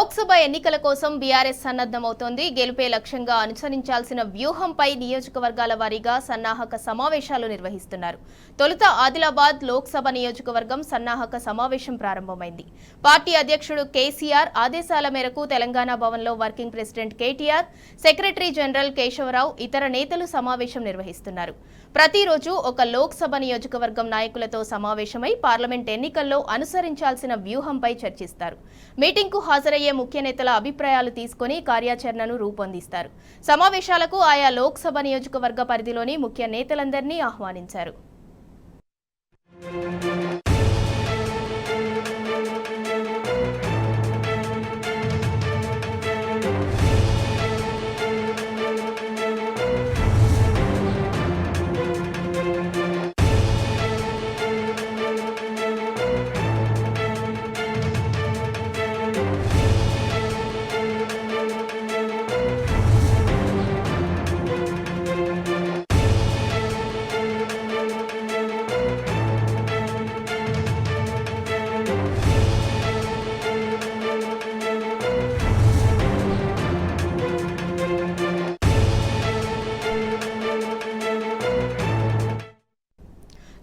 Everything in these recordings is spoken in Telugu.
లోక్సభ ఎన్నికల కోసం బీఆర్ఎస్ సన్నద్ధమవుతోంది. గెలుపే లక్ష్యంగా అనుసరించాల్సిన వ్యూహంపై నియోజకవర్గాల వారీగా సన్నాహక సమావేశాలు నిర్వహిస్తున్నారు. తొలుత ఆదిలాబాద్ లోక్సభ నియోజకవర్గం సన్నాహక సమావేశం ప్రారంభమైంది. పార్టీ అధ్యక్షుడు కేసీఆర్ ఆదేశాల మేరకు తెలంగాణ భవన్లో working president KTR, secretary general Keshava Rao, ఇతర నేతలు సమావేశం నిర్వహిస్తున్నారు. ప్రతిరోజు ఒక లోక్సభ నియోజకవర్గం నాయకులతో సమావేశమై పార్లమెంట్ ఎన్నికల్లో అనుసరించాల్సిన వ్యూహంపై చర్చిస్తారు. మీటింగ్కు హాజరయ్యే ముఖ్య నేతల అభిప్రాయాలు తీసుకుని కార్యాచరణను రూపొందిస్తారు. సమావేశాలకు ఆయా లోక్సభ నియోజకవర్గ పరిధిలోని ముఖ్య నేతలందరినీ ఆహ్వానించారు.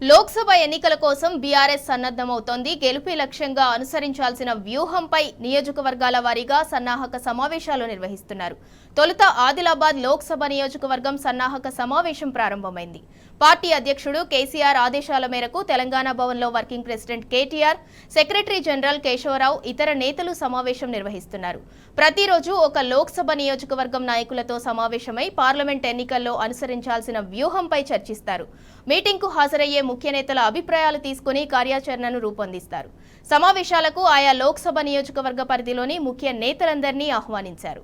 లోక్సభ ఎన్నికల కోసం బీఆర్ఎస్ సన్నద్ధమవుతోంది. గెలుపే లక్ష్యంగా అనుసరించాల్సిన వ్యూహంపై నియోజకవర్గాల వారీగా సన్నాహక సమావేశాలు నిర్వహిస్తున్నారు. తొలుత ఆదిలాబాద్ లోక్సభ నియోజకవర్గం సన్నాహక సమావేశం ప్రారంభమైంది. పార్టీ అధ్యక్షుడు కేసీఆర్ ఆదేశాల మేరకు తెలంగాణ భవన్లో working president KTR, secretary general Keshava Rao, ఇతర నేతలు సమావేశం నిర్వహిస్తున్నారు. ప్రతిరోజు ఒక లోక్సభ నియోజకవర్గం నాయకులతో సమావేశమై పార్లమెంట్ ఎన్నికల్లో అనుసరించాల్సిన వ్యూహంపై చర్చిస్తారు. మీటింగ్కు హాజరయ్యే ముఖ్య నేతల అభిప్రాయాలు తీసుకుని కార్యాచరణను రూపొందిస్తారు. సమావేశాలకు ఆయా లోక్సభ నియోజకవర్గ పరిధిలోని ముఖ్య నేతలందరినీ ఆహ్వానించారు.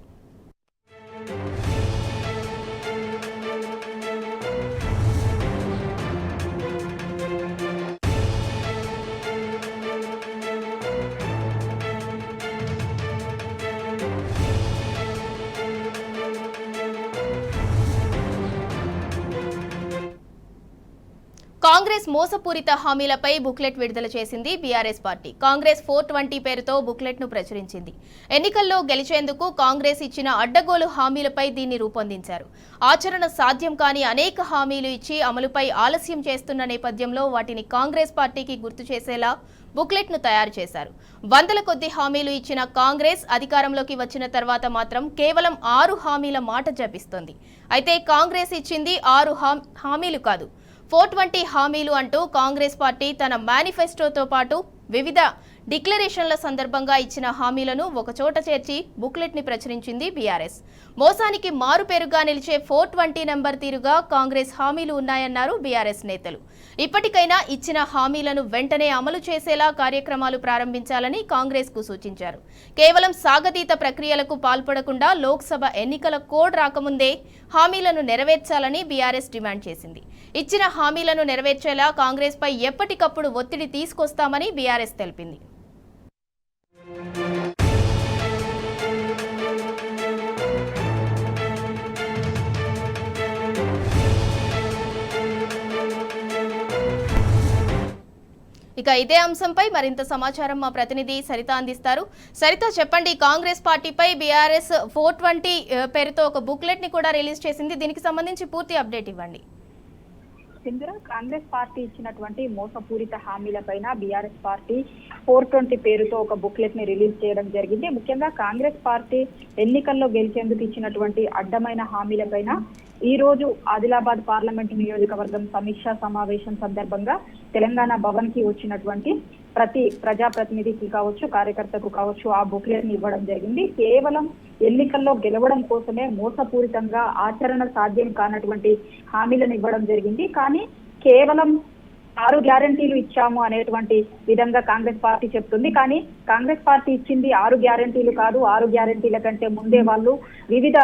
కాంగ్రెస్ మోసపూరిత హామీలపై బుక్లెట్ విడుదల చేసింది బీఆర్ఎస్ పార్టీ. కాంగ్రెస్ 420 పేరుతో బుక్లెట్ ను ప్రచురించింది. ఎన్నికల్లో గెలిచేందుకు కాంగ్రెస్ ఇచ్చిన అడ్డగోలు హామీలపై దీన్ని రూపొందించారు. ఆచరణ సాధ్యం కాని అనేక హామీలు ఇచ్చి అమలుపై ఆలస్యం చేస్తున్న నేపథ్యంలో వాటిని కాంగ్రెస్ పార్టీకి గుర్తు చేసేలా బుక్లెట్ ను తయారు చేశారు. వందల కొద్ది హామీలు ఇచ్చిన కాంగ్రెస్ అధికారంలోకి వచ్చిన తర్వాత మాత్రం కేవలం 6 హామీల మాట జపిస్తోంది. అయితే కాంగ్రెస్ ఇచ్చింది 6 హామీలు కాదు, 420 హామీలు అంటూ కాంగ్రెస్ పార్టీ తన మేనిఫెస్టోతో పాటు వివిధ డిక్లరేషన్ల సందర్భంగా ఇచ్చిన హామీలను ఒకచోట చేర్చి బుక్లెట్ ని ప్రచురించింది బీఆర్ఎస్. మోసానికి మారుపేరుగా నిలిచే 420 నెంబర్ తీరుగా కాంగ్రెస్ హామీలు ఉన్నాయన్నారు బీఆర్ఎస్ నేతలు. ఇప్పటికైనా ఇచ్చిన హామీలను వెంటనే అమలు చేసేలా కార్యక్రమాలు ప్రారంభించాలని కాంగ్రెస్ కు సూచించారు. కేవలం సాగతీత ప్రక్రియలకు పాల్పడకుండా లోక్సభ ఎన్నికల కోడ్ రాకముందే హామీలను నెరవేర్చాలని బీఆర్ఎస్ డిమాండ్ చేసింది. ఇచ్చిన హామీలను నెరవేర్చేలా కాంగ్రెస్ పై ఎప్పటికప్పుడు ఒత్తిడి తీసుకొస్తామని బీఆర్ఎస్ తెలిపింది. ఇక ఇదే అంశంపై మరింత సమాచారం మా ప్రతినిధి సరిత అందిస్తారు. సరిత, చెప్పండి, కాంగ్రెస్ పార్టీపై బీఆర్ఎస్ 420 పేరుతో ఒక బుక్లెట్ ని కూడా రిలీజ్ చేసింది. దీనికి సంబంధించి పూర్తి అప్డేట్ ఇవ్వండి. కాంగ్రెస్ పార్టీ ఇచ్చినటువంటి మోసపూరిత హామీలపైన బీఆర్ఎస్ పార్టీ 420 పేరుతో ఒక బుక్లెట్ ని రిలీజ్ చేయడం జరిగింది. ముఖ్యంగా కాంగ్రెస్ పార్టీ ఎన్నికల్లో గెలిచేందుకు ఇచ్చినటువంటి అడ్డమైన హామీలపైన ఈ రోజు ఆదిలాబాద్ పార్లమెంట్ నియోజకవర్గం సమీక్షా సమావేశం సందర్భంగా తెలంగాణ భవన్ కి వచ్చినటువంటి ప్రతి ప్రజాప్రతినిధికి కావచ్చు, కార్యకర్తకు కావచ్చు ఆ బుక్లెట్ ని ఇవ్వడం జరిగింది. కేవలం ఎన్నికల్లో గెలవడం కోసమే మోసపూరితంగా ఆచరణ సాధ్యం కానటువంటి హామీలను ఇవ్వడం జరిగింది. కానీ కేవలం 6 గ్యారంటీలు ఇచ్చాము అనేటువంటి విధంగా కాంగ్రెస్ పార్టీ చెప్తుంది. కానీ కాంగ్రెస్ పార్టీ ఇచ్చింది 6 గ్యారంటీలు కాదు. 6 గ్యారంటీల కంటే ముందే వాళ్ళు వివిధ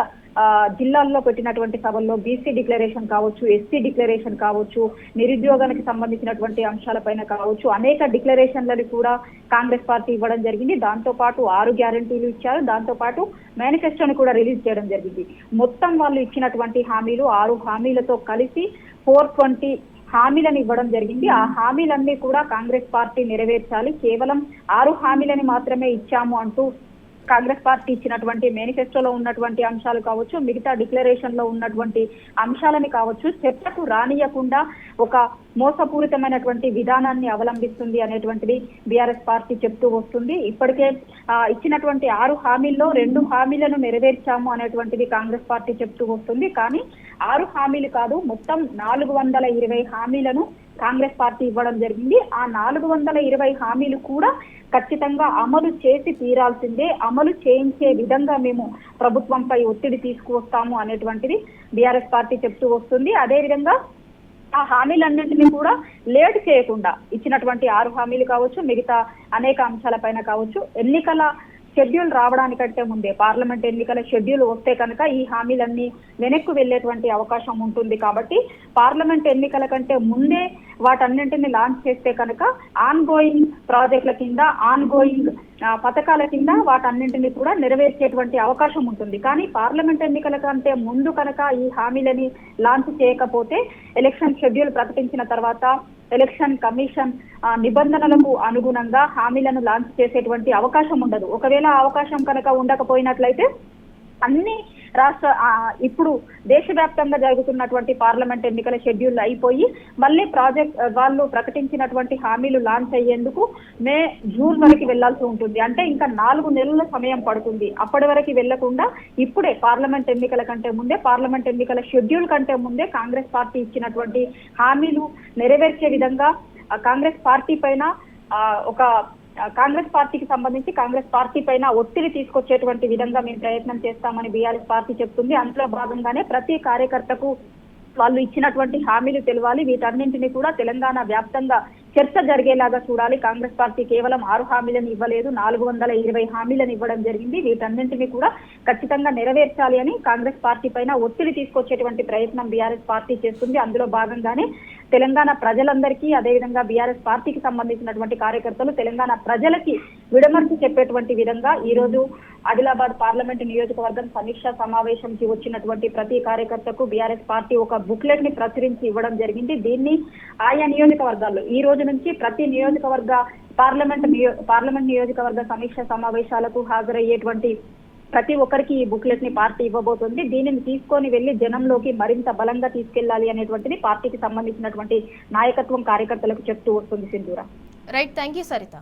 జిల్లాల్లో పెట్టినటువంటి సభల్లో బీసీ డిక్లరేషన్ కావచ్చు, ఎస్సీ డిక్లరేషన్ కావచ్చు, నిరుద్యోగానికి సంబంధించినటువంటి అంశాలపైన కావచ్చు, అనేక డిక్లరేషన్లను కూడా కాంగ్రెస్ పార్టీ ఇవ్వడం జరిగింది. దాంతో పాటు 6 గ్యారంటీలు ఇచ్చారు. దాంతో పాటు మేనిఫెస్టోని కూడా రిలీజ్ చేయడం జరిగింది. మొత్తం వాళ్ళు ఇచ్చినటువంటి హామీలు 6 హామీలతో కలిసి 420 హామీలను ఇవ్వడం జరిగింది. ఆ హామీలన్నీ కూడా కాంగ్రెస్ పార్టీ నెరవేర్చాలి. కేవలం 6 హామీలని మాత్రమే ఇచ్చాము అంటూ కాంగ్రెస్ పార్టీ ఇచ్చినటువంటి మేనిఫెస్టోలో ఉన్నటువంటి అంశాలు కావచ్చు, మిగతా డిక్లరేషన్ లో ఉన్నటువంటి అంశాలని కావచ్చు చర్చకు రానియకుండా ఒక మోసపూరితమైనటువంటి విధానాన్ని అవలంబిస్తుంది అనేటువంటిది బీఆర్ఎస్ పార్టీ చెప్తూ వస్తుంది. ఇప్పటికే ఇచ్చినటువంటి 6 హామీల్లో 2 హామీలను నెరవేర్చాము అనేటువంటిది కాంగ్రెస్ పార్టీ చెప్తూ వస్తుంది. కానీ 6 హామీలు కాదు, మొత్తం 420 హామీలను కాంగ్రెస్ పార్టీ ఇవ్వడం జరిగింది. ఆ 420 హామీలు కూడా ఖచ్చితంగా అమలు చేసి తీరాల్సిందే, అమలు చేయించే విధంగా మేము ప్రభుత్వంపై ఒత్తిడి తీసుకువస్తాము అనేటువంటిది బీఆర్ఎస్ పార్టీ చెప్తూ వస్తుంది. అదేవిధంగా ఆ హామీలన్నింటినీ కూడా లేట్ చేయకుండా ఇచ్చినటువంటి 6 హామీలు కావచ్చు, మిగతా అనేక అంశాలపైన కావచ్చు, ఎన్నికల షెడ్యూల్ రావడానికంటే ముందే పార్లమెంట్ ఎన్నికల షెడ్యూల్ వస్తే కనుక ఈ హామీలన్నీ వెనక్కు వెళ్లేటువంటి అవకాశం ఉంటుంది. కాబట్టి పార్లమెంట్ ఎన్నికల కంటే ముందే వాటన్నింటినీ లాంచ్ చేస్తే కనుక ఆన్ గోయింగ్ ప్రాజెక్టుల కింద, ఆన్ గోయింగ్ పథకాల కింద వాటన్నింటినీ కూడా నెరవేర్చేటువంటి అవకాశం ఉంటుంది. కానీ పార్లమెంట్ ఎన్నికల కంటే ముందు కనుక ఈ హామీలని లాంచ్ చేయకపోతే ఎలక్షన్ షెడ్యూల్ ప్రకటించిన తర్వాత ఎలక్షన్ కమిషన్ నిబంధనలకు అనుగుణంగా హామీలను లాంచ్ చేసేటువంటి అవకాశం ఉండదు. ఒకవేళ అవకాశం కనుక ఉండకపోయినట్లయితే అన్ని ఇప్పుడు దేశవ్యాప్తంగా జరుగుతున్నటువంటి పార్లమెంట్ ఎన్నికల షెడ్యూల్ అయిపోయి మళ్ళీ వాళ్ళు ప్రకటించినటువంటి హామీలు లాంచ్ అయ్యేందుకు మే, జూన్ వరకు వెళ్లాల్సి ఉంటుంది. అంటే ఇంకా 4 నెలల సమయం పడుతుంది. అప్పటి వరకు వెళ్లకుండా ఇప్పుడే పార్లమెంట్ ఎన్నికల కంటే ముందే, పార్లమెంట్ ఎన్నికల షెడ్యూల్ కంటే ముందే కాంగ్రెస్ పార్టీ ఇచ్చినటువంటి హామీలు నెరవేర్చే విధంగా కాంగ్రెస్ పార్టీ పైన కాంగ్రెస్ పార్టీకి సంబంధించి కాంగ్రెస్ పార్టీ పైన ఒత్తిడి తీసుకొచ్చేటువంటి విధంగా మేము ప్రయత్నం చేస్తామని బీఆర్ఎస్ పార్టీ చెప్తుంది. అందులో భాగంగానే ప్రతి కార్యకర్తకు వాళ్ళు ఇచ్చినటువంటి హామీలు తెలవాలి. వీటన్నింటినీ కూడా తెలంగాణ వ్యాప్తంగా చర్చ జరిగేలాగా చూడాలి. కాంగ్రెస్ పార్టీ కేవలం 6 హామీలను ఇవ్వలేదు, 420 హామీలను ఇవ్వడం జరిగింది. వీటన్నింటినీ కూడా ఖచ్చితంగా నెరవేర్చాలి అని కాంగ్రెస్ పార్టీ పైన ఒత్తిడి తీసుకొచ్చేటువంటి ప్రయత్నం బీఆర్ఎస్ పార్టీ చేస్తుంది. అందులో భాగంగానే తెలంగాణ ప్రజలందరికీ, అదేవిధంగా బీఆర్ఎస్ పార్టీకి సంబంధించినటువంటి కార్యకర్తలు తెలంగాణ ప్రజలకి విడమర్చి చెప్పేటువంటి విధంగా ఈ రోజు ఆదిలాబాద్ పార్లమెంటు నియోజకవర్గం సమీక్షా సమావేశంకి వచ్చినటువంటి ప్రతి కార్యకర్తకు బీఆర్ఎస్ పార్టీ ఒక బుక్లెట్ ని ప్రచురించి ఇవ్వడం జరిగింది. దీన్ని ఆయా నియోజకవర్గాల్లో ఈ రోజు నుంచి ప్రతి నియోజకవర్గ పార్లమెంట్ నియోజకవర్గ సమీక్ష సమావేశాలకు హాజరయ్యేటువంటి ప్రతి ఒక్కరికి ఈ బుక్లెట్ ని పార్టీ ఇవ్వబోతుంది. దీనిని తీసుకొని వెళ్లి జనంలోకి మరింత బలంగా తీసుకెళ్లాలి అనేటువంటిది పార్టీకి సంబంధించినటువంటి నాయకత్వం కార్యకర్తలకు చెప్తూ వస్తుంది. Sindhura. Right, thank you Saritha.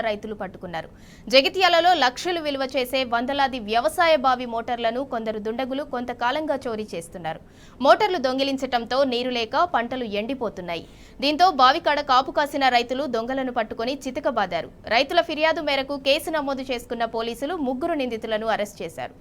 రైతులు పట్టుకున్నారు. జగిత్యాలలో లక్షలు విలువ చేసే వందలాది వ్యవసాయ బావి మోటార్లను కొందరు దుండగులు కొంతకాలంగా చోరీ చేస్తున్నారు. మోటార్లు దొంగిలించటంతో నీరు లేక పంటలు ఎండిపోతున్నాయి. దీంతో బావికాడ కాపు కాసిన రైతులు దొంగలను పట్టుకుని చితకబాదారు. రైతుల ఫిర్యాదు మేరకు కేసు నమోదు చేసుకున్న పోలీసులు 3 నిందితులను అరెస్ట్ చేశారు.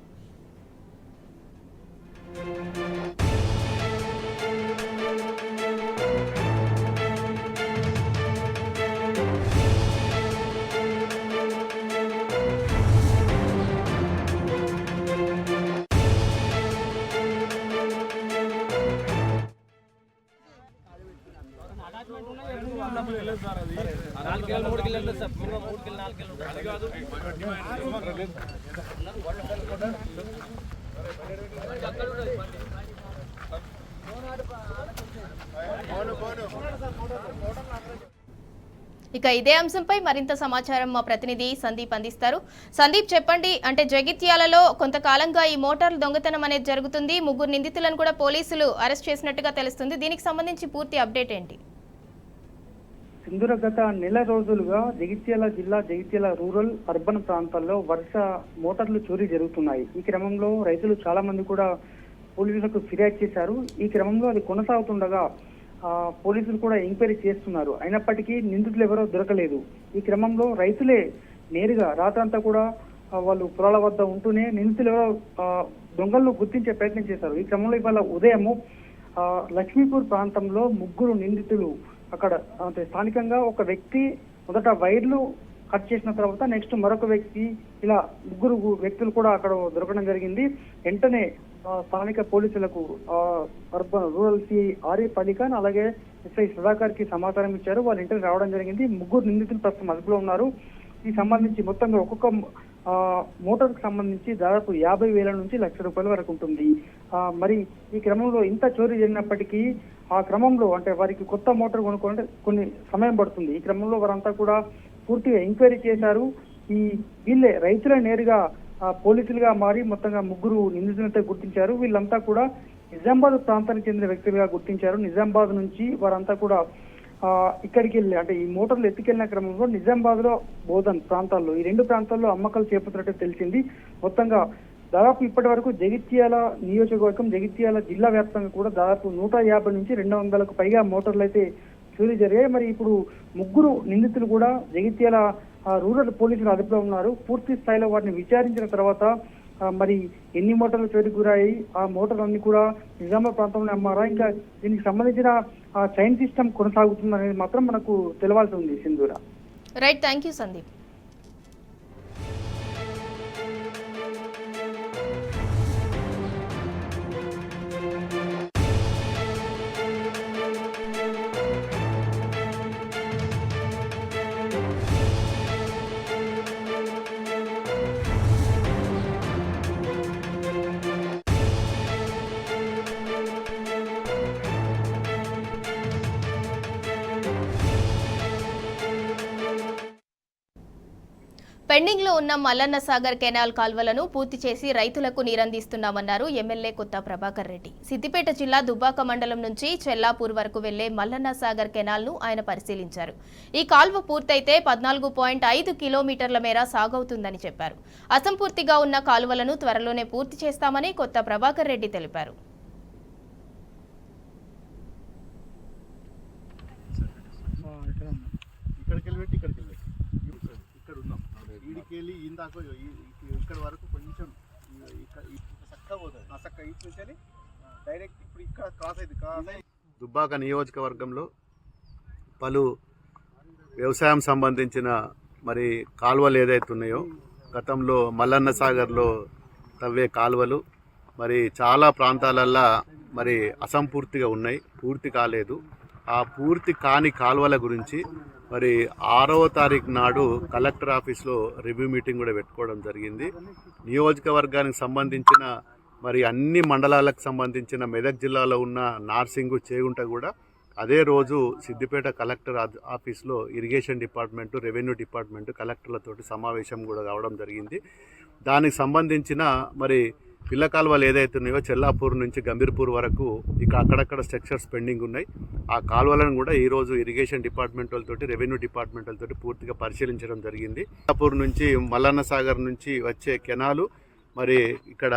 ఇక ఇదే అంశంపై మరింత సమాచారం మా ప్రతినిధి సందీప్ అందిస్తారు. సందీప్, చెప్పండి, అంటే జగిత్యాలలో కొంతకాలంగా ఈ మోటార్లు దొంగతనం అనేది జరుగుతుంది. 3 నిందితులను కూడా పోలీసులు అరెస్ట్ చేసినట్టుగా తెలుస్తుంది. దీనికి సంబంధించి పూర్తి అప్డేట్ ఏంటి? సింధూర, గత నెల రోజులుగా జగిత్యాల జిల్లా జగిత్యాల రూరల్ అర్బన్ ప్రాంతాల్లో వరుస మోటార్లు చోరీ జరుగుతున్నాయి. ఈ క్రమంలో రైతులు చాలా మంది కూడా పోలీసులకు ఫిర్యాదు చేశారు. ఈ క్రమంలో అది కొనసాగుతుండగా పోలీసులు కూడా ఎంక్వైరీ చేస్తున్నారు. అయినప్పటికీ నిందితులు ఎవరో దొరకలేదు. ఈ క్రమంలో రైతులే నేరుగా రాత్రంతా కూడా వాళ్ళు పొలాల వద్ద ఉంటూనే నిందితులు ఎవరో దొంగలను గుర్తించే ప్రయత్నం చేశారు. ఈ క్రమంలో ఇవాళ ఉదయము లక్ష్మీపూర్ ప్రాంతంలో 3 నిందితులు అక్కడ అంటే స్థానికంగా ఒక వ్యక్తి మొదట వైర్లు కట్ చేసిన తర్వాత నెక్స్ట్ మరొక వ్యక్తి, ఇలా 3 వ్యక్తులు కూడా అక్కడ దొరకడం జరిగింది. వెంటనే స్థానిక పోలీసులకు urban rural CI Arif Ali Khan అలాగే ఎస్ఐ సుధాకర్ కి సమాచారం ఇచ్చారు. వాళ్ళ ఇంటికి రావడం జరిగింది. ముగ్గురు నిందితులు ప్రస్తుతం అదుపులో ఉన్నారు. ఈ సంబంధించి మొత్తంగా ఒక్కొక్క మోటార్ కు సంబంధించి దాదాపు 50,000 నుంచి ₹1,00,000 వరకు ఉంటుంది. మరి ఈ క్రమంలో ఇంత చోరీ జరిగినప్పటికీ ఆ క్రమంలో అంటే వారికి కొత్త మోటార్ కొనుక్కోవాలంటే కొన్ని సమయం పడుతుంది. ఈ క్రమంలో వారంతా కూడా పూర్తిగా ఎంక్వైరీ చేశారు. వీళ్ళే రైతులే నేరుగా పోలీసులుగా మారి మొత్తంగా ముగ్గురు నిందితులతో గుర్తించారు. వీళ్ళంతా కూడా నిజామాబాద్ ప్రాంతానికి చెందిన వ్యక్తులుగా గుర్తించారు. నిజామాబాద్ నుంచి వారంతా కూడా ఇక్కడికి వెళ్ళి అంటే ఈ మోటార్లు ఎత్తుకెళ్లిన క్రమంలో నిజామాబాద్ లో బోధన్ ప్రాంతాల్లో ఈ రెండు ప్రాంతాల్లో అమ్మకాలు చేపట్టినట్టు తెలిసింది. మొత్తంగా దాదాపు ఇప్పటి వరకు జగిత్యాల నియోజకవర్గం జగిత్యాల జిల్లా వ్యాప్తంగా కూడా దాదాపు 150 నుంచి 200కు పైగా మోటార్లు అయితే చోరీ జరిగాయి. మరి ఇప్పుడు ముగ్గురు నిందితులు కూడా జగిత్యాల రూరల్ పోలీసులు అదుపులో ఉన్నారు. పూర్తి స్థాయిలో వాటిని విచారించిన తర్వాత మరి ఎన్ని మోటార్లు చోరీకి గురాయి, ఆ మోటార్లు అన్ని కూడా నిజామాబాద్ ప్రాంతంలో అమ్మారా, ఇంకా దీనికి సంబంధించిన చైన్ సిస్టమ్ కొనసాగుతుంది అనేది మాత్రం మనకు తెలవాల్సి ఉంది. సింధూర. Right, thank you Sandeep. Pending లో ఉన్న మల్లన్న సాగర్ కెనాల్ కాల్వలను పూర్తి చేసి రైతులకు నీరందిస్తున్నామన్నారు ఎమ్మెల్యే కొత్త ప్రభాకర్ రెడ్డి. సిద్దిపేట జిల్లా దుబ్బాక మండలం నుంచి చెల్లాపూర్ వరకు వెళ్లే మల్లన్న సాగర్ కెనాల్ ను ఆయన పరిశీలించారు. ఈ కాల్వ పూర్తయితే 14.5 కిలోమీటర్ల మేర సాగవుతుందని చెప్పారు. అసంపూర్తిగా ఉన్న కాలువలను త్వరలోనే పూర్తి చేస్తామని కొత్త ప్రభాకర్ రెడ్డి తెలిపారు. ఇక్కడ వరకు కొంచెం చక్కగా పోతుంది చక్కగా ఇటు నుంచి డైరెక్ట్ ఇప్పుడు ఇక్కడ క్రాస్ అయింది. దుబ్బాక నియోజకవర్గంలో పలు వ్యవసాయం సంబంధించిన మరి కాలువలు ఏదైతే ఉన్నాయో గతంలో మల్లన్న సాగర్లో తవ్వే కాలువలు మరి చాలా ప్రాంతాలల్లో మరి అసంపూర్తిగా ఉన్నాయి, పూర్తి కాలేదు. ఆ పూర్తి కాని కాలువల గురించి మరి 6వ తారీఖు నాడు కలెక్టర్ ఆఫీస్లో రివ్యూ మీటింగ్ కూడా పెట్టుకోవడం జరిగింది. నియోజకవర్గానికి సంబంధించిన మరి అన్ని మండలాలకు సంబంధించిన మెదక్ జిల్లాలో ఉన్న నార్సింగు చేగుంట కూడా అదే రోజు సిద్దిపేట కలెక్టర్ ఆఫీస్లో ఇరిగేషన్ డిపార్ట్మెంటు, రెవెన్యూ డిపార్ట్మెంటు కలెక్టర్లతోటి సమావేశం కూడా కావడం జరిగింది. దానికి సంబంధించిన మరి పిల్ల కాలువలు ఏదైతే ఉన్నాయో చెల్లాపూర్ నుంచి గంభీర్పూర్ వరకు ఇక అక్కడక్కడ స్ట్రక్చర్స్ పెండింగ్ ఉన్నాయి. ఆ కాలువలను కూడా ఈరోజు ఇరిగేషన్ డిపార్ట్మెంట్ వాళ్ళతోటి రెవెన్యూ డిపార్ట్మెంట్ వాళ్ళతోటి పూర్తిగా పరిశీలించడం జరిగింది. చెల్లాపూర్ నుంచి మల్లన్న సాగర్ నుంచి వచ్చే కెనాలు మరి ఇక్కడ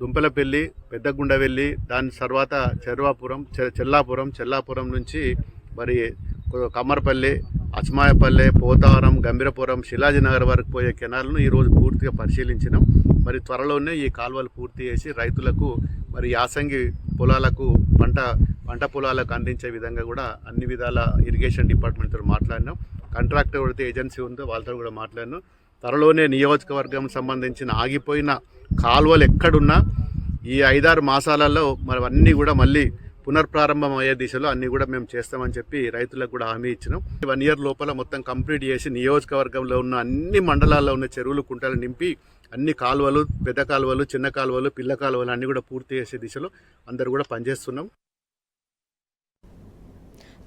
దుంపలపల్లి, పెద్దగుండవెల్లి, దాని తర్వాత చెల్లాపురం నుంచి మరి కమ్మరపల్లి, అచ్మాయపల్లె, పోతారం, గంభీరపురం, శిలాజీనగర్ వరకు పోయే కెనాల్ను ఈరోజు పూర్తిగా పరిశీలించినాం. మరి త్వరలోనే ఈ కాలువలు పూర్తి చేసి రైతులకు మరి యాసంగి పొలాలకు పంట పొలాలకు అందించే విధంగా కూడా అన్ని విధాల ఇరిగేషన్ డిపార్ట్మెంట్తో మాట్లాడినాం. కాంట్రాక్టర్ ఎవరైతే ఏజెన్సీ ఉందో వాళ్ళతో కూడా మాట్లాడినాం. త్వరలోనే నియోజకవర్గం సంబంధించిన ఆగిపోయిన కాలువలు ఎక్కడున్నా ఈ 5-6 మాసాలలో మరి అన్నీ కూడా మళ్ళీ పునర్ప్రారంభం అయ్యే దిశలో అన్నీ కూడా మేము చేస్తామని చెప్పి రైతులకు కూడా హామీ ఇచ్చినాం. 1 ఇయర్ లోపల మొత్తం కంప్లీట్ చేసి నియోజకవర్గంలో ఉన్న అన్ని మండలాల్లో ఉన్న చెరువులు, కుంటలు నింపి అన్ని కాలువలు, పెద్ద కాలువలు, చిన్న కాలువలు, పిల్ల కాలువలు అన్నీ కూడా పూర్తి చేసే దిశలో అందరూ కూడా పనిచేస్తున్నాం.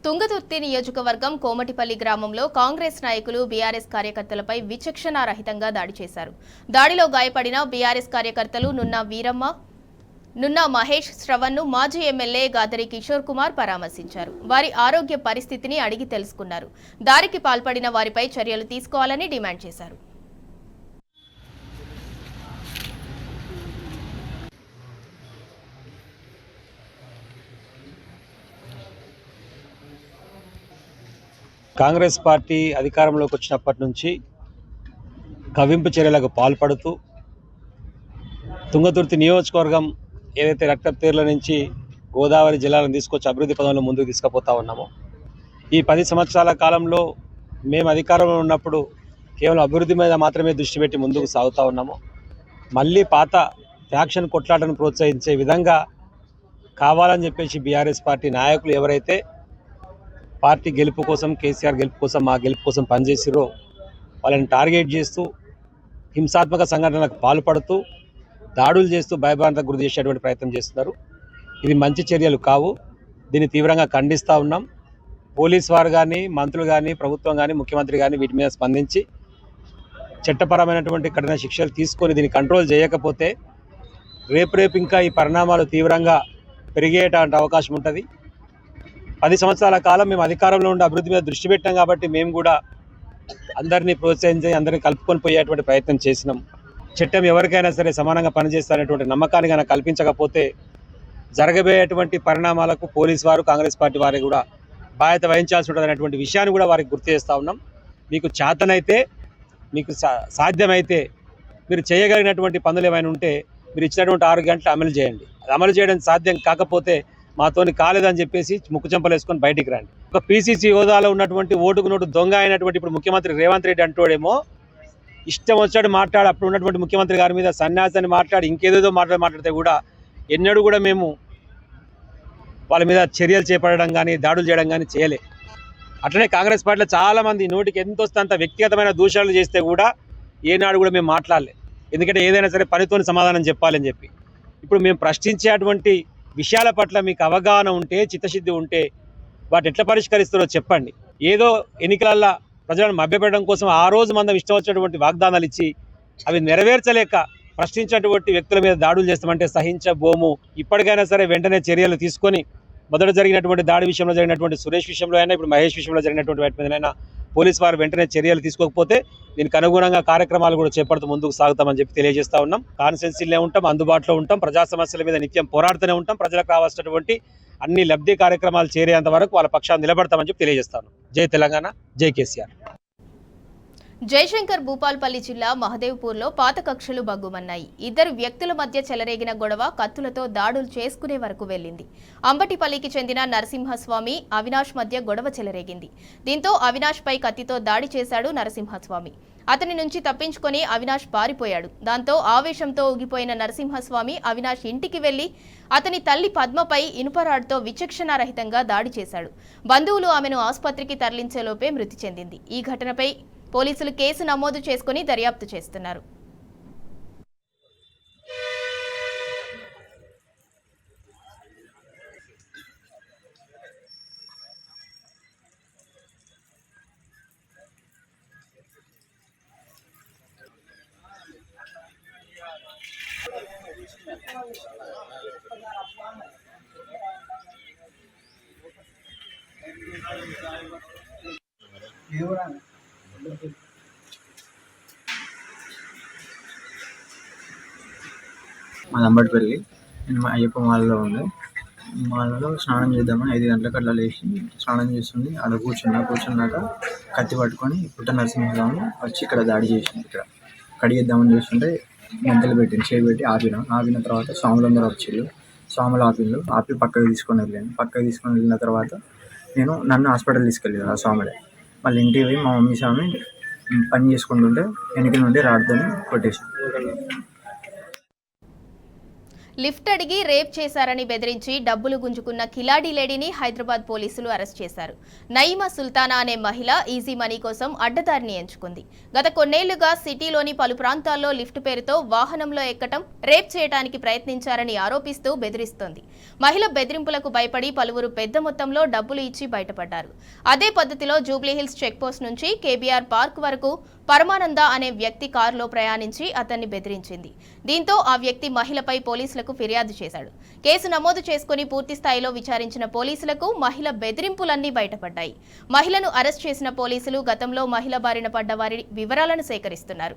తుంగతుర్తి నియోజకవర్గం కోమటిపల్లి గ్రామంలో కాంగ్రెస్ నాయకులు బీఆర్ఎస్ కార్యకర్తలపై విచక్షణారహితంగా దాడి చేశారు. దాడిలో గాయపడిన బీఆర్ఎస్ కార్యకర్తలు నున్నా మహేష్, శ్రవణ్ను మాజీ ఎమ్మెల్యే గాదరి కిషోర్ కుమార్ పరామర్శించారు. వారి ఆరోగ్య పరిస్థితిని అడిగి తెలుసుకున్నారు. దాడికి పాల్పడిన వారిపై చర్యలు తీసుకోవాలని డిమాండ్ చేశారు. కాంగ్రెస్ పార్టీ అధికారంలోకి వచ్చినప్పటి నుంచి కవింపు చర్యలకు పాల్పడుతూ తుంగతుర్తి నియోజకవర్గం ఏదైతే రక్తపేర్ల నుంచి గోదావరి జిల్లాలను తీసుకొచ్చి అభివృద్ధి పదంలో ముందుకు తీసుకుపోతా ఉన్నామో, ఈ 10 సంవత్సరాల కాలంలో మేము అధికారంలో ఉన్నప్పుడు కేవలం అభివృద్ధి మీద మాత్రమే దృష్టి పెట్టి ముందుకు సాగుతూ ఉన్నాము. మళ్ళీ పాత ఫ్యాక్షన్ కొట్లాటను ప్రోత్సహించే విధంగా కావాలని చెప్పేసి బీఆర్ఎస్ పార్టీ నాయకులు ఎవరైతే పార్టీ గెలుపు కోసం, కేసీఆర్ గెలుపు కోసం, మా గెలుపు కోసం పనిచేసిరో వాళ్ళని టార్గెట్ చేస్తూ హింసాత్మక సంఘటనలకు పాల్పడుతూ దాడులు చేస్తూ భయభ్రాంతకు గురి చేసేటువంటి ప్రయత్నం చేస్తున్నారు. ఇది మంచి చర్యలు కావు. దీన్ని తీవ్రంగా ఖండిస్తూ ఉన్నాం. పోలీస్ వారు కానీ, మంత్రులు కానీ, ప్రభుత్వం కానీ, ముఖ్యమంత్రి కానీ వీటి మీద స్పందించి చట్టపరమైనటువంటి కఠిన శిక్షలు తీసుకొని దీన్ని కంట్రోల్ చేయకపోతే రేపు ఇంకా ఈ పరిణామాలు తీవ్రంగా పెరిగేటువంటి అవకాశం ఉంటుంది. 10 సంవత్సరాల కాలం మేము అధికారంలో ఉండి అభివృద్ధి మీద దృష్టి పెట్టాం కాబట్టి మేము కూడా అందరినీ ప్రోత్సహించి అందరినీ కలుపుకొని పోయేటువంటి ప్రయత్నం చేసినాం. చట్టం ఎవరికైనా సరే సమానంగా పనిచేస్తారనేటువంటి నమ్మకాన్ని కనుక కల్పించకపోతే జరగబోయేటువంటి పరిణామాలకు పోలీసు వారు, కాంగ్రెస్ పార్టీ వారు కూడా బాధ్యత వహించాల్సి ఉంటుంది అనేటువంటి విషయాన్ని కూడా వారికి గుర్తు చేస్తూ ఉన్నాం. మీకు చేతనైతే, మీకు సాధ్యమైతే మీరు చేయగలిగినటువంటి పనులు ఏమైనా ఉంటే మీరు ఇచ్చినటువంటి 6 గంటలు అమలు చేయండి. అది అమలు చేయడం సాధ్యం కాకపోతే మాతోని కాలేదని చెప్పేసి ముక్కు చెంపలు వేసుకొని బయటికి రండి. ఒక పీసీసీ హోదాలో ఉన్నటువంటి ఓటుకు నోటు దొంగ అయినటువంటి ఇప్పుడు ముఖ్యమంత్రి రేవంత్ రెడ్డి అంటోడేమో ఇష్టం వచ్చాడు మాట్లాడి, అప్పుడు ఉన్నటువంటి ముఖ్యమంత్రి గారి మీద సన్యాసాన్ని మాట్లాడి ఇంకేదేదో మాట్లాడితే కూడా ఎన్నడూ కూడా మేము వాళ్ళ మీద చర్యలు చేపట్టడం కానీ, దాడులు చేయడం కానీ చేయలే. అట్లనే కాంగ్రెస్ పార్టీలో చాలామంది నోటికి ఎంత వస్తే అంత వ్యక్తిగతమైన దూషణలు చేస్తే కూడా ఏనాడు కూడా మేము మాట్లాడలే. ఎందుకంటే ఏదైనా సరే పనితోని సమాధానం చెప్పాలని చెప్పి. ఇప్పుడు మేము ప్రశ్నించేటువంటి విషయాల పట్ల మీకు అవగాహన ఉంటే, చిత్తశుద్ధి ఉంటే వాటి ఎట్లా పరిష్కరిస్తారో చెప్పండి. ఏదో ఎన్నికలల్లో ప్రజలను మభ్యపెట్టడం కోసం ఆ రోజు మనం ఇష్టం వచ్చినటువంటి వాగ్దానాలు ఇచ్చి అవి నెరవేర్చలేక ప్రశ్నించినటువంటి వ్యక్తుల మీద దాడులు చేస్తామంటే సహించబోము. ఇప్పటికైనా సరే వెంటనే చర్యలు తీసుకొని మొదట జరిగినటువంటి దాడి విషయంలో జరిగినటువంటి సురేష్ విషయంలో అయినా, ఇప్పుడు మహేష్ విషయంలో జరిగినటువంటి వాటి మీదనైనా పోలీసు వారు వెంటనే చర్యలు తీసుకోకపోతే దీనికి అనుగుణంగా కార్యక్రమాలు కూడా చేపడుతూ ముందుకు సాగుతామని చెప్పి తెలియజేస్తా ఉన్నాం. కాన్స్టిట్యున్సీలో ఉంటాం, అందుబాటులో ఉంటాం, ప్రజా సమస్యల మీద నిత్యం పోరాడుతూనే ఉంటాం. ప్రజలకు కావాల్సినటువంటి అన్ని లబ్ధి కార్యక్రమాలు చేరేంత వరకు వాళ్ళ పక్షాన్ని నిలబడతామని చెప్పి తెలియజేస్తాను. జై తెలంగాణ, జై కేసీఆర్. జయశంకర్ భూపాల్పల్లి జిల్లా మహదేవ్పూర్లో పాత కక్షలు బగ్గుమన్నాయి. 2 వ్యక్తుల మధ్య చెలరేగిన గొడవ కత్తులతో దాడులు చేసుకునే వరకు వెళ్లింది. అంబటిపల్లికి చెందిన నరసింహస్వామి, అవినాష్ మధ్య గొడవ చెలరేగింది. దీంతో అవినాష్ పై కత్తితో దాడి చేశాడు నరసింహస్వామి. అతని నుంచి తప్పించుకొని అవినాష్ పారిపోయాడు. దాంతో ఆవేశంతో ఊగిపోయిన నరసింహస్వామి అవినాష్ ఇంటికి వెళ్లి అతని తల్లి పద్మపై ఇనుపరాడ్తో విచక్షణారహితంగా దాడి చేశాడు. బంధువులు ఆమెను ఆసుపత్రికి తరలించేలోపే మృతి చెందింది. ఈ ఘటనపై పోలీసులు కేసు నమోదు చేసుకుని దర్యాప్తు చేస్తున్నారు. మాది అంబటిపల్లి. నేను మా అయ్యప్ప మాలలో ఉంది. మాలలో స్నానం చేద్దామని 5 గంటలకు అట్లా లేచి స్నానం చేస్తుంది. ఆడ కూర్చున్నాక కత్తి పట్టుకొని పుట్ట నరసింహస్వామి వచ్చి ఇక్కడ దాడి చేసింది. ఇక్కడ కడిగేద్దామని చూస్తుంటే మెంతలు పెట్టింది, చేయి పెట్టి ఆపిన తర్వాత స్వాములందరూ వచ్చిళ్ళు. స్వాములు ఆపి పక్కకి తీసుకొని వెళ్ళిన తర్వాత నన్ను హాస్పిటల్ తీసుకెళ్ళాను ఆ స్వాములే. మళ్ళీ ఇంటికి పోయి మా మమ్మీ స్వామి పని చేసుకుంటుంటే వెనక నుండి రాడ్తోని కొట్టేసి లిఫ్ట్ అడిగి రేప్ చేశారని బెదిరించి డబ్బులు గుంజుకున్న కిలాడీ లేడీని హైదరాబాద్ పోలీసులు అరెస్ట్ చేశారు. నయీమా సుల్తానా అనే మహిళ ఈజీ మనీ కోసం అడ్డదారిని ఎంచుకుంది. గత కొన్నేళ్లుగా సిటీలోని పలు ప్రాంతాల్లో లిఫ్ట్ పేరుతో వాహనంలో ఎక్కటం, రేప్ చేయడానికి ప్రయత్నించారని ఆరోపిస్తూ బెదిరిస్తోంది. మహిళ బెదిరింపులకు భయపడి పలువురు పెద్ద మొత్తంలో డబ్బులు ఇచ్చి బయటపడ్డారు. అదే పద్ధతిలో జూబ్లీహిల్స్ చెక్పోస్ట్ నుంచి కేబీఆర్ పార్క్ వరకు పరమానంద అనే వ్యక్తి కారులో ప్రయాణించి అతన్ని బెదిరించింది. దీంతో ఆ వ్యక్తి మహిళపై పోలీసులకు ఫిర్యాదు చేశాడు. కేసు నమోదు చేసుకుని పూర్తి స్థాయిలో విచారించిన పోలీసులకు మహిళ బెదిరింపులన్నీ బయటపడ్డాయి. మహిళను అరెస్ట్ చేసిన పోలీసులు గతంలో మహిళ బారిన పడ్డ వారి వివరాలను సేకరిస్తున్నారు.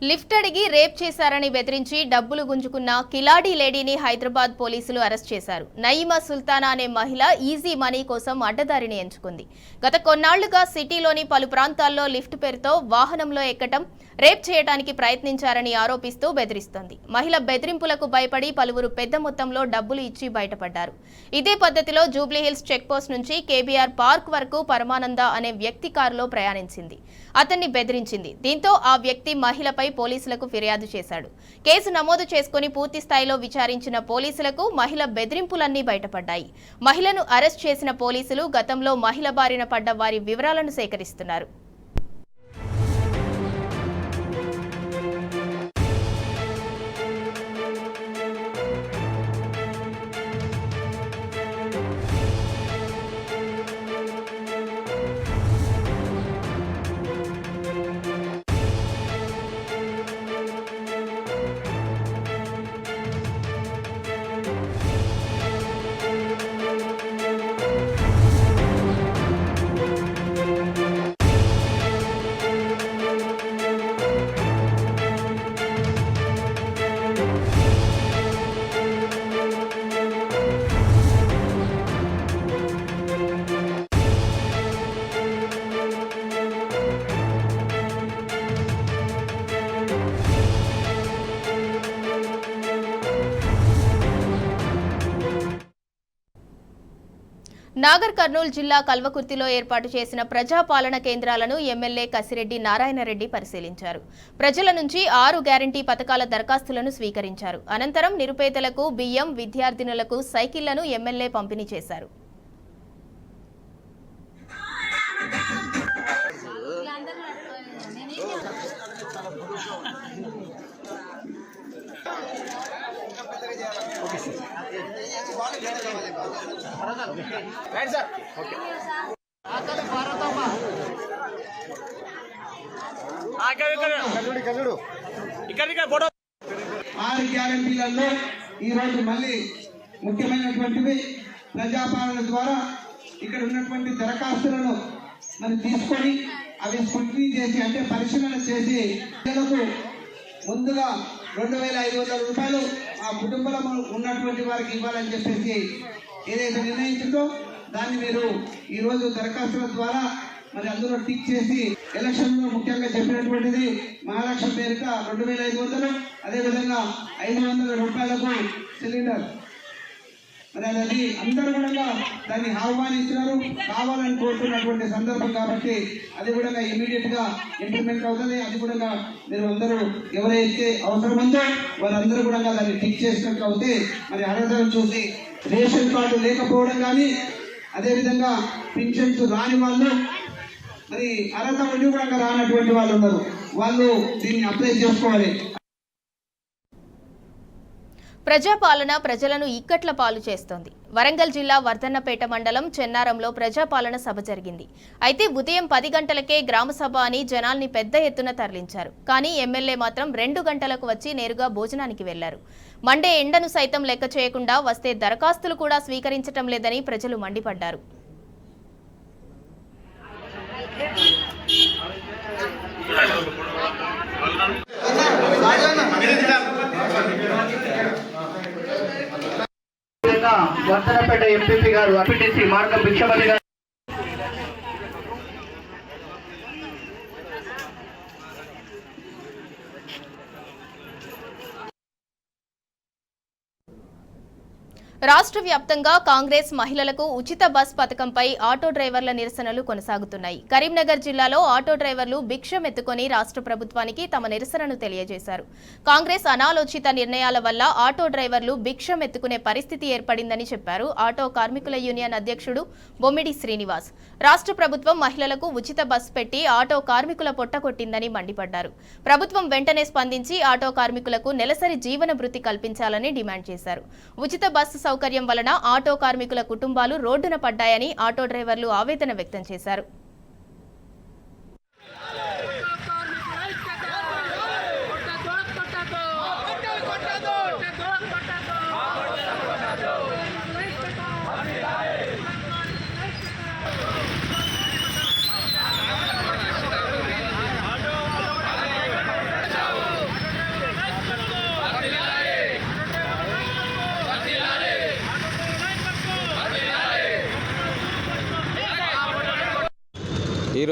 లిఫ్ట్ అడిగి రేప్ చేశారని బెదిరించి డబ్బులు గుంజుకున్న కిలాడీ లేడీని హైదరాబాద్ పోలీసులు అరెస్ట్ చేశారు. నయీమా సుల్తానా అనే మహిళ ఈజీ మనీ కోసం అడ్డదారిని ఎంచుకుంది. గత కొన్నాళ్లుగా సిటీలోని పలు ప్రాంతాల్లో లిఫ్ట్ పేరుతో వాహనంలో ఎక్కటం, రేప్ చేయడానికి ప్రయత్నించారని ఆరోపిస్తూ బెదిరిస్తోంది. మహిళ బెదిరింపులకు భయపడి పలువురు పెద్ద మొత్తంలో డబ్బులు ఇచ్చి బయటపడ్డారు. ఇదే పద్ధతిలో జూబ్లీహిల్స్ చెక్పోస్ట్ నుంచి కేబీఆర్ పార్క్ వరకు పరమానంద అనే వ్యక్తి కారులో ప్రయాణించింది. అతన్ని బెదిరించింది. దీంతో ఆ వ్యక్తి మహిళపై పోలీసులకు ఫిర్యాదు చేశాడు. కేసు నమోదు చేసుకుని పూర్తి స్థాయిలో విచారించిన పోలీసులకు మహిళ బెదిరింపులన్నీ బయటపడ్డాయి. మహిళను అరెస్ట్ చేసిన పోలీసులు గతంలో మహిళ బారిన పడ్డ వారి వివరాలను సేకరిస్తున్నారు. నాగర్ కర్నూలు జిల్లా కల్వకుర్తిలో ఏర్పాటు చేసిన ప్రజాపాలన కేంద్రాలను ఎమ్మెల్యే కసిరెడ్డి నారాయణరెడ్డి పరిశీలించారు. ప్రజల నుంచి 6 గ్యారంటీ పథకాల దరఖాస్తులను స్వీకరించారు. అనంతరం నిరుపేదలకు బియ్యం, విద్యార్థినులకు సైకిళ్లను ఎమ్మెల్యే పంపిణీ చేశారు. ఆరు గ్యారంటీలలో ఈరోజు మళ్ళీ ముఖ్యమైనటువంటివి ప్రజాపాలన ద్వారా ఇక్కడ ఉన్నటువంటి దరఖాస్తులను మనం తీసుకొని అవి స్క్రూటినీ చేసి అంటే పరిశీలన చేసి ప్రజలకు ముందుగా 2,500 రూపాయలు ఆ కుటుంబంలో ఉన్నటువంటి వారికి ఇవ్వాలని చెప్పేసి ఏదైతే నిర్ణయించిందో దాన్ని మీరు ఈరోజు దరఖాస్తుల ద్వారా మరి అందులో టిక్ చేసి ఎలక్షన్ లో ముఖ్యంగా చెప్పినటువంటిది మహాలక్ష్మి పేరిట 2,500, అదేవిధంగా 500 రూపాయలకు సిలిండర్. మరి అది అందరూ కూడా దాన్ని ఆహ్వానించినారు, కావాలని కోరుతున్నటువంటి సందర్భం కాబట్టి అది కూడా ఇమీడియట్ గా ఇంప్లిమెంట్ అవుతుంది. అది కూడా మీరు అందరూ ఎవరైతే అవసరం ఉందో వారందరూ కూడా దాన్ని టిక్ చేసినట్టు అవుతే మరి అర్హతను చూసి రేషన్ కార్డు లేకపోవడం కానీ అదేవిధంగా పింఛన్స్ రాని వాళ్ళు మరి అర్హత ఉండి కూడా రానటువంటి వాళ్ళు ఉన్నారు, వాళ్ళు దీన్ని అప్లై చేసుకోవాలి. ప్రజాపాలన ప్రజలను ఇక్కట్ల పాలు చేస్తోంది. వరంగల్ జిల్లా వర్ధన్నపేట మండలం చెన్నారంలో ప్రజాపాలన సభ జరిగింది. అయితే ఉదయం 10 గంటలకే గ్రామసభ అని జనాల్ని పెద్ద ఎత్తున తరలించారు. కానీ ఎమ్మెల్యే మాత్రం 2 గంటలకు వచ్చి నేరుగా భోజనానికి వెళ్లారు. మండే ఎండను సైతం లెక్క చేయకుండా వస్తే దరఖాస్తులు కూడా స్వీకరించటం లేదని ప్రజలు మండిపడ్డారు. వర్ధనపేట ఎంపీపీ గారు ఎంపీటీసీ మార్గం భిక్షపతి గారు రాష్ట్ర వ్యాప్తంగా కాంగ్రెస్ మహిళలకు ఉచిత బస్ పథకంపై ఆటో డ్రైవర్ల నిరసనలు కొనసాగుతున్నాయి. కరీంనగర్ జిల్లాలో ఆటో డ్రైవర్లు భిక్షం ఎత్తుకొని రాష్ట్ర ప్రభుత్వానికి తమ నిరసనను తెలియజేశారు. కాంగ్రెస్ అనాలోచిత నిర్ణయాల వల్ల ఆటో డ్రైవర్లు భిక్షం ఎత్తుకునే పరిస్థితి ఏర్పడిందని చెప్పారు ఆటో కార్మికుల యూనియన్ అధ్యక్షుడు బొమ్మిడి శ్రీనివాస్. రాష్ట్ర ప్రభుత్వం మహిళలకు ఉచిత బస్ పెట్టి ఆటో కార్మికుల పొట్టకొట్టిందని మండిపడ్డారు. ప్రభుత్వం వెంటనే స్పందించి ఆటో కార్మికులకు నెలసరి జీవన భృతి కల్పించాలని డిమాండ్ చేశారు. ఉచిత బస్సు సౌకర్యం వలన ఆటో కార్మికుల కుటుంబాలు రోడ్డున పడ్డాయని ఆటో డ్రైవర్లు ఆవేదన వ్యక్తం చేశారు.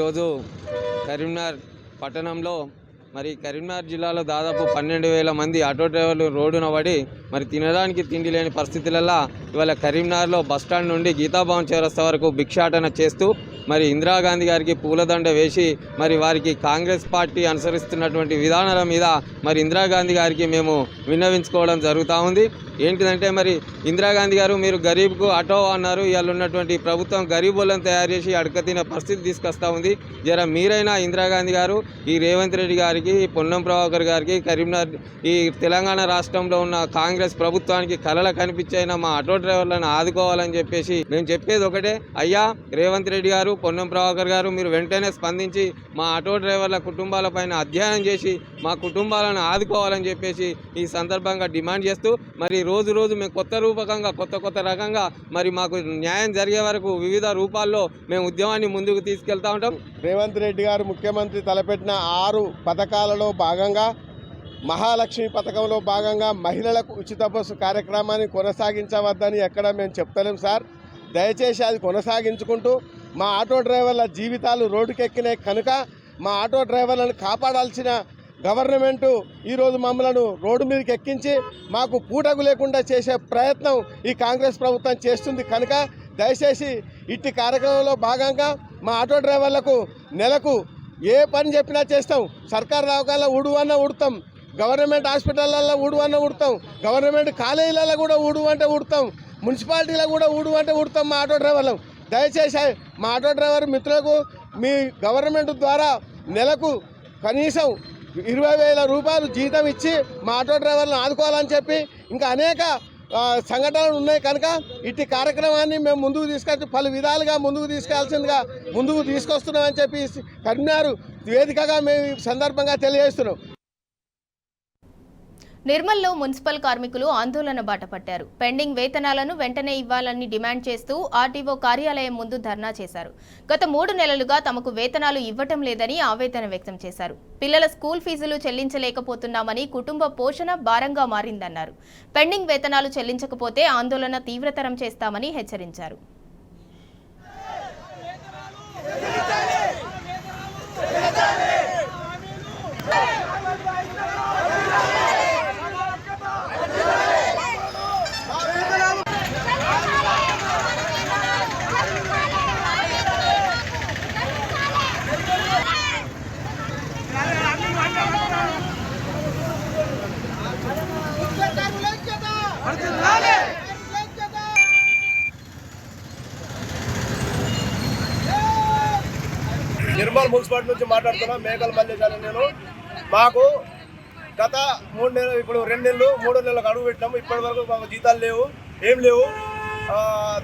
ఈరోజు కరీంనగర్ పట్టణంలో కరీంనగర్ జిల్లాలో దాదాపు 12,000 మంది ఆటో డ్రైవర్లు రోడ్డున పడి తినడానికి తిండి లేని పరిస్థితులలో ఇవాళ కరీంనగర్లో బస్టాండ్ నుండి గీతాభవన్ చౌరస్తా వరకు భిక్షాటన చేస్తూ ఇందిరాగాంధీ గారికి పూలదండ వేసి వారికి కాంగ్రెస్ పార్టీ అనుసరిస్తున్నటువంటి విధానాల మీద ఇందిరాగాంధీ గారికి మేము విన్నవించుకోవడం జరుగుతూ ఉంది. ఏంటిదంటే ఇందిరాగాంధీ గారు మీరు గరీబ్కు ఆటో అన్నారు, ఇవాళ ఉన్నటువంటి ప్రభుత్వం గరీబులను తయారు చేసి అడకతిన పరిస్థితి తీసుకొస్తూ ఉంది. జర మీరైనా ఇందిరాగాంధీ గారు ఈ రేవంత్ రెడ్డి గారికి, పొన్నం ప్రభాకర్ గారికి, కరీంనగర్ ఈ తెలంగాణ రాష్ట్రంలో ఉన్న కాంగ్రెస్ ప్రభుత్వానికి కలల కనిపించైనా మా ఆటో డ్రైవర్లను ఆదుకోవాలని చెప్పేసి మేము చెప్పేది ఒకటే, అయ్యా రేవంత్ రెడ్డి గారు, పొన్నం ప్రభాకర్ గారు మీరు వెంటనే స్పందించి మా ఆటో డ్రైవర్ల కుటుంబాలపైన అధ్యయనం చేసి మా కుటుంబాలను ఆదుకోవాలని చెప్పేసి ఈ సందర్భంగా డిమాండ్ చేస్తూ రోజు రోజు మేము కొత్త రూపకంగా కొత్త రకంగా మాకు న్యాయం జరిగే వరకు వివిధ రూపాల్లో మేము ఉద్యమాన్ని ముందుకు తీసుకెళ్తా ఉంటాం. రేవంత్ రెడ్డి గారు ముఖ్యమంత్రి తలపెట్టిన 6 పథకాలలో భాగంగా మహాలక్ష్మి పథకంలో భాగంగా మహిళలకు ఉచిత బస్సు కార్యక్రమాన్ని కొనసాగించవద్దని ఎక్కడ మేము చెప్తలేం సార్. దయచేసి అది కొనసాగించుకుంటూ మా ఆటో డ్రైవర్ల జీవితాలు రోడ్డుకెక్కినాయి కనుక మా ఆటో డ్రైవర్లను కాపాడాల్సిన గవర్నమెంటు ఈరోజు మమ్మలను రోడ్డు మీదకి ఎక్కించి మాకు పూటకు లేకుండా చేసే ప్రయత్నం ఈ కాంగ్రెస్ ప్రభుత్వం చేస్తుంది కనుక దయచేసి ఇట్టి కార్యక్రమంలో భాగంగా మా ఆటో డ్రైవర్లకు నెలకు ఏ పని చెప్పినా చేస్తాం. సర్కారు దవాఖానలో ఊడువన్నా ఊడుతాం, గవర్నమెంట్ హాస్పిటళ్ళల్లో ఊడువన్నా ఊడుతాం, గవర్నమెంట్ కాలేజీలలో కూడా ఊడు అంటే ఊడుతాం, మున్సిపాలిటీలో కూడా ఊడు అంటే ఊడుతాం మా ఆటో డ్రైవర్లు. దయచేసి మా ఆటో డ్రైవర్ మిత్రులకు మీ గవర్నమెంట్ ద్వారా నెలకు కనీసం 20,000 రూపాయలు జీతం ఇచ్చి మా ఆటో డ్రైవర్లను ఆదుకోవాలని చెప్పి ఇంకా అనేక సంఘటనలు ఉన్నాయి కనుక ఇట్టి కార్యక్రమాన్ని మేము ముందుకు తీసుకొచ్చి పలు విధాలుగా ముందుకు తీసుకొస్తున్నామని చెప్పి కరీంనగర్ వేదికగా మేము ఈ సందర్భంగా తెలియజేస్తున్నాం. నిర్మల్లో మున్సిపల్ కార్మికులు ఆందోళన బాట పట్టారు. పెండింగ్ వేతనాలను వెంటనే ఇవ్వాలని డిమాండ్ చేస్తూ ఆర్టీఓ కార్యాలయం ముందు ధర్నా చేశారు. గత 3 నెలలుగా తమకు వేతనాలు ఇవ్వటం లేదని ఆవేదన వ్యక్తం చేశారు. పిల్లల స్కూల్ ఫీజులు చెల్లించలేకపోతున్నామని, కుటుంబ పోషణ భారంగా మారిందన్నారు. పెండింగ్ వేతనాలు చెల్లించకపోతే ఆందోళన తీవ్రతరం చేస్తామని హెచ్చరించారు. నిర్మల్ మున్సిపాలిటీ నుంచి మాట్లాడుతున్నా, మేకల మల్లేశాను నేను. మాకు గత 3 నెలలు, ఇప్పుడు 2 నెలలు 3 నెలలకు అడుగు పెట్టినాము. ఇప్పటి వరకు మాకు జీతాలు లేవు, ఏం లేవు.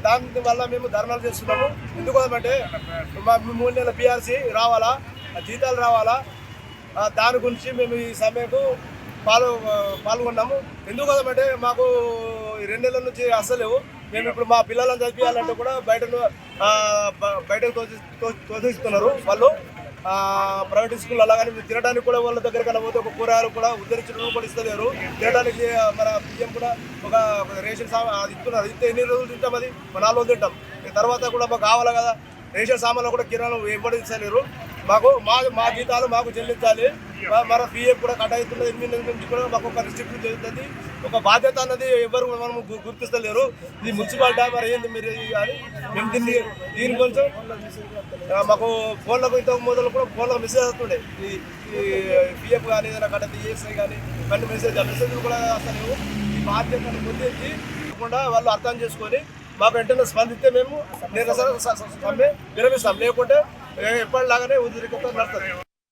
దాని వల్ల మేము ధర్నాలు చేస్తున్నాము. ఎందుకోసమంటే మా 3 నెలల పిఆర్సీ రావాలా, జీతాలు రావాలా, దాని గురించి మేము ఈ సమ్మెకు పాల్గొన్నాము. ఎందుకోసమంటే మాకు 2 నెలల నుంచి అస్సలు మేము ఇప్పుడు మా పిల్లలను చదివించాలంటే కూడా బయటకు తోసిస్తున్నారు వాళ్ళు. ప్రైవేట్ స్కూల్ అలాగని తినడానికి కూడా వాళ్ళ దగ్గర పోతే ఒక కూరగాయలు కూడా ఉద్ధరించడం కూడా ఇస్తలేరు. తినడానికి మన బియ్యం కూడా ఒక రేషన్ అది ఇస్తున్నారు. ఇస్తే ఎన్ని రోజులు తింటాం, అది 4 రోజులు తింటాం. తర్వాత కూడా మాకు కావాలి కదా, రేషన్ సామాన్లు కూడా కిరాణాలు ఇవ్వడం ఇస్తలేరు. మాకు మా జీతాలు మాకు చెల్లించాలి. మన పిఎఫ్ కూడా కట్ అవుతున్నది. 8 నెలల నుంచి కూడా మాకు ఒక రిస్ట్రిక్షన్ జరుగుతుంది. ఒక బాధ్యత అన్నది ఎవరు మనం గుర్తిస్తలేరు. ఇది మున్సిపాలిటీ మరి ఏంది మీరు అని మేము దీని గురించి మాకు ఫోన్లకు ఇంత మొదలు కూడా ఫోన్లకు మెసేజ్ వస్తుండే. ఈ పిఎఫ్ కానీ ఏదైనా కట్ అయితే ఈఎస్ఐ కానీ ఇవన్నీ మెసేజ్లు కూడా అసలు ఈ బాధ్యతను గుర్తించి కాకుండా వాళ్ళు అర్థం చేసుకొని మాకు వెంటనే స్పందిస్తే మేము విరమిస్తాం. లేకుంటే ఎప్పటిలాగానే ఉద్రిక్తత నడుస్తుంది.